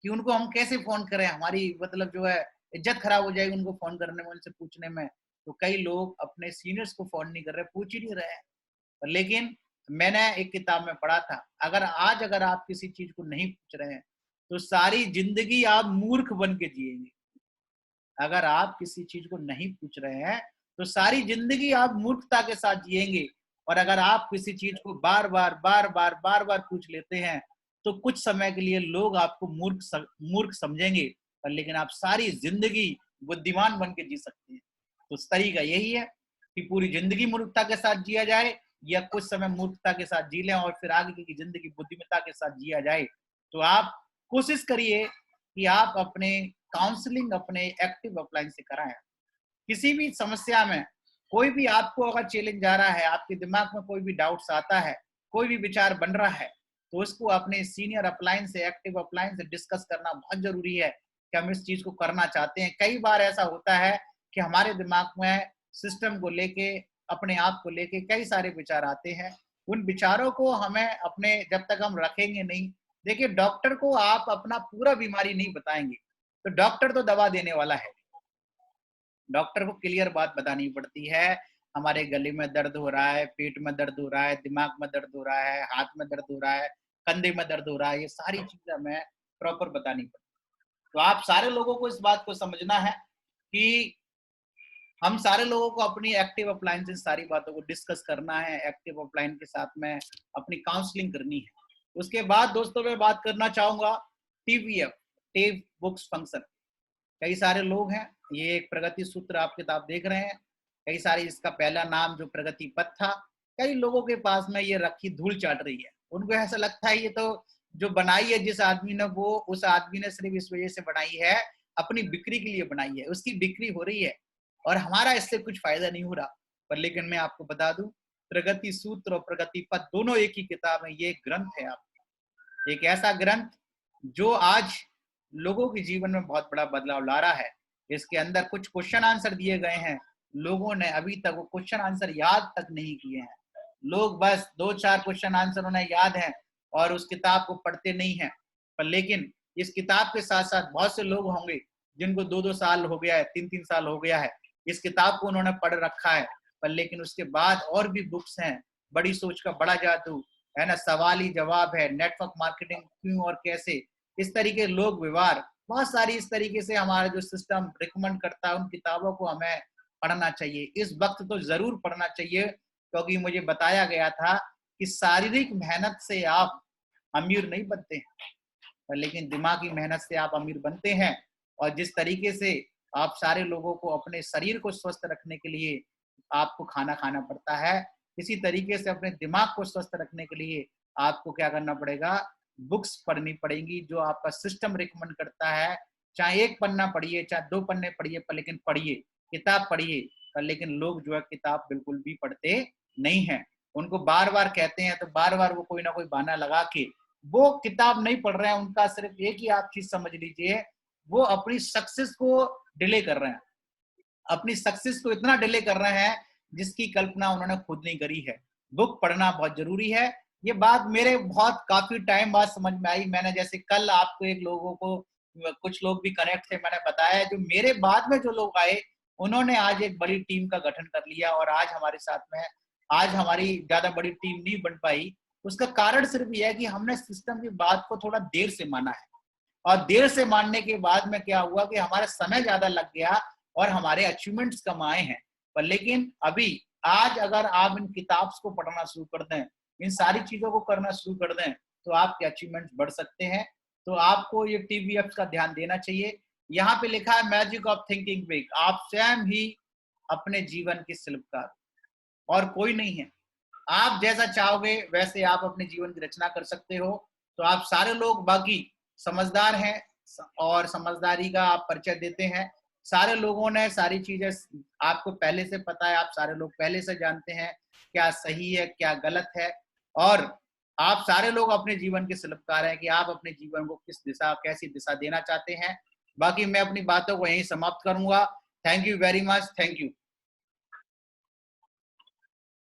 कि उनको हम कैसे फोन करें, हमारी मतलब जो है इज्जत खराब हो जाएगी उनको फोन करने में, उनसे पूछने में। तो कई लोग अपने सीनियर्स को फोन नहीं कर रहे, पूछ ही नहीं रहे हैं। लेकिन मैंने एक किताब में पढ़ा था, अगर आप किसी चीज को नहीं पूछ रहे हैं तो सारी जिंदगी आप मूर्ख बन के जिएंगे। अगर आप किसी चीज को नहीं पूछ रहे हैं तो सारी जिंदगी आप मूर्खता के साथ जिएंगे। और अगर आप किसी चीज को बार बार पूछ लेते हैं तो कुछ समय के लिए लोग आपको मूर्ख समझेंगे, पर लेकिन आप सारी जिंदगी बुद्धिमान बन के जी सकते हैं। तो तरीका यही है कि पूरी जिंदगी मूर्खता के साथ जिया जाए, या कुछ समय मूर्खता के साथ जी लें और फिर आगे की जिंदगी बुद्धिमत्ता के साथ जिया जाए। तो आप कोशिश करिए कि आप अपने काउंसलिंग अपने एक्टिव अपलाइन से कराएं। किसी भी समस्या में कोई भी आपको अगर चैलेंज आ रहा है, आपके दिमाग में कोई भी डाउट्स आता है, कोई भी विचार बन रहा है, तो उसको अपने सीनियर अपलाइन से, एक्टिव अपलाइन से डिस्कस करना बहुत जरूरी है कि हम इस चीज को करना चाहते हैं। कई बार ऐसा होता है कि हमारे दिमाग में सिस्टम को लेके, अपने आप को लेके कई सारे विचार आते हैं। उन विचारों को हमें अपने जब तक हम रखेंगे नहीं, देखिए डॉक्टर को आप अपना पूरा बीमारी नहीं बताएंगे, तो डॉक्टर तो दवा देने वाला है, डॉक्टर को क्लियर बात बतानी पड़ती है। हमारे गले में दर्द हो रहा है, पेट में दर्द हो रहा है, दिमाग में दर्द हो रहा है, हाथ में दर्द हो रहा है, कंधे में दर्द हो रहा है, ये सारी चीजें हमें प्रॉपर बतानी पड़ती है। तो आप सारे लोगों को इस बात को समझना है कि हम सारे लोगों को अपनी एक्टिव अपलाइन से सारी बातों को डिस्कस करना है, एक्टिव अपलाइन के साथ में अपनी काउंसलिंग करनी है। उसके बाद दोस्तों मैं बात करना चाहूंगा टीवीएफ, टेप बुक्स फंक्शन। कई सारे लोग हैं, ये एक प्रगति सूत्र आप किताब देख रहे हैं, कई सारी, इसका पहला नाम जो प्रगति पथ था, कई लोगों के पास में ये रखी धूल चाट रही है। उनको ऐसा लगता है ये तो जो बनाई है जिस आदमी ने, वो उस आदमी ने सिर्फ इस वजह से बनाई है, अपनी बिक्री के लिए बनाई है, उसकी बिक्री हो रही है और हमारा इससे कुछ फायदा नहीं हो रहा। पर लेकिन मैं आपको बता दूं, प्रगति सूत्र और प्रगति पथ दोनों एक ही किताब है। ये एक ग्रंथ है, आप एक ऐसा ग्रंथ जो आज लोगों के जीवन में बहुत बड़ा बदलाव ला रहा है। इसके अंदर कुछ क्वेश्चन आंसर दिए गए हैं, लोगों ने अभी तक वो क्वेश्चन आंसर याद तक नहीं किए हैं। लोग बस 2-4 क्वेश्चन आंसर उन्हें याद है और उस किताब को पढ़ते नहीं है। पर लेकिन इस किताब के साथ साथ बहुत से लोग होंगे जिनको 2-2 साल हो गया है, 3-3 साल हो गया है, इस किताब को उन्होंने पढ़ रखा है, पर लेकिन उसके बाद और भी बुक्स हैं, बड़ी सोच का बड़ा जादू है ना, सवाल ही जवाब है, नेटवर्क मार्केटिंग क्यों और कैसे, इस तरीके लोग व्यवहार, बहुत सारी इस तरीके से हमारा जो सिस्टम रिकमेंड करता है, उन किताबों को हमें पढ़ना चाहिए। इस वक्त तो जरूर पढ़ना चाहिए, क्योंकि मुझे बताया गया था कि शारीरिक मेहनत से आप अमीर नहीं बनते हैं, पर लेकिन दिमागी मेहनत से आप अमीर बनते हैं। और जिस तरीके से आप सारे लोगों को अपने शरीर को स्वस्थ रखने के लिए आपको खाना खाना पड़ता है, इसी तरीके से अपने दिमाग को स्वस्थ रखने के लिए आपको क्या करना पड़ेगा, बुक्स पढ़नी पड़ेंगी जो आपका सिस्टम रिकमेंड करता है। चाहे 1 पन्ना पढ़िए, चाहे 2 पन्ने पढ़िए, पर लेकिन पढ़िए, किताब पढ़िए। पर लेकिन लोग जो है किताब बिल्कुल भी पढ़ते नहीं है, उनको बार बार कहते हैं तो बार बार वो कोई ना कोई बहाना लगा के वो किताब नहीं पढ़ रहे हैं, उनका सिर्फ एक ही आप चीज समझ लीजिए, वो अपनी सक्सेस को डिले कर रहे हैं, अपनी सक्सेस को इतना डिले कर रहे हैं जिसकी कल्पना उन्होंने खुद नहीं करी है। बुक पढ़ना बहुत जरूरी है। ये बात मेरे बहुत काफी टाइम बाद समझ में आई। मैंने जैसे कल आपको एक लोगों को, कुछ लोग भी कनेक्ट थे, मैंने बताया जो मेरे बाद में जो लोग आए उन्होंने आज एक बड़ी टीम का गठन कर लिया और आज हमारे साथ में है। आज हमारी ज्यादा बड़ी टीम नहीं बन पाई, उसका कारण सिर्फ यह है कि हमने सिस्टम की बात को थोड़ा देर से माना है, और देर से मानने के बाद में क्या हुआ कि हमारा समय ज्यादा लग गया और हमारे अचीवमेंट्स कम आए हैं। पर लेकिन अभी आज अगर आप इन किताब्स को पढ़ना शुरू कर दें, इन सारी चीजों को करना शुरू कर दें, तो आपके अचीवमेंट्स बढ़ सकते हैं। तो आपको ये TVF का ध्यान देना चाहिए। यहाँ पे लिखा है मैजिक ऑफ थिंकिंग बिग, आप स्वयं ही अपने जीवन के शिल्पकार, और कोई नहीं है। आप जैसा चाहोगे वैसे आप अपने जीवन की रचना कर सकते हो। तो आप सारे लोग बाकी समझदार हैं और समझदारी का आप परिचय देते हैं। सारे लोगों ने सारी चीजें आपको पहले से पता है, आप सारे लोग पहले से जानते हैं क्या सही है क्या गलत है, और आप सारे लोग अपने जीवन के शिल्पकार हैं कि आप अपने जीवन को किस दिशा, कैसी दिशा देना चाहते हैं। बाकी मैं अपनी बातों को यहीं समाप्त करूंगा। Thank you very much, thank you.